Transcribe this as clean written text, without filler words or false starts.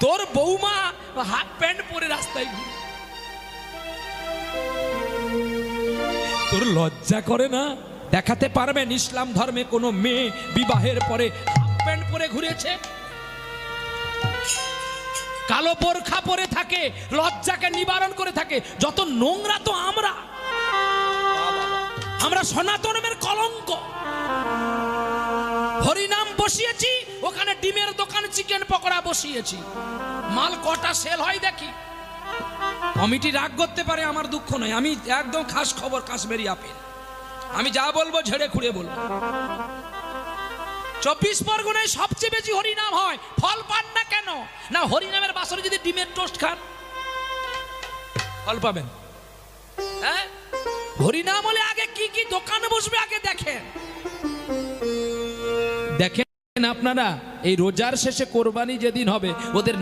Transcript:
তোর বৌমা half pant পরে রাস্তায় ঘুরে, তোর লজ্জা করে না? দেখাতে পারবেন ইসলাম ধর্মে কোনো মেয়ে বিবাহের পরে হাফ প্যান্ট পরে ঘুরেছে? কালো বোরখা পরে থাকে, লজ্জাকে নিবারণ করে থাকে। যত নোংরা তো আমরা সনাতনের কলঙ্ক। হরিনাম বসিয়েছি, ওখানে ডিমের দোকান, চিকেন পকোড়া বসিয়েছি, মাল কটা সেল হয় দেখি। কমিটি রাগ করতে পারে, আমার দুঃখ নয়, আমি একদম খাস খবর, কাশ্মীরি আপেল, আমি যা বলবো ঝেড়ে খুঁড়ে বলবো। 24 পরগনায় সবচেয়ে বেশি হরিনাম হয়, ফল পান না কেন? না, হরিনামের বাসরে যদি ডিমের টোস্ট খান ফল পাবেন। হ্যাঁ, হরিনাম হলে আগে কি কি দোকানে বসবে আগে দেখেন। দেখেন আপনারা, এই রোজার শেষে কোরবানি যেদিন হবে, ওদের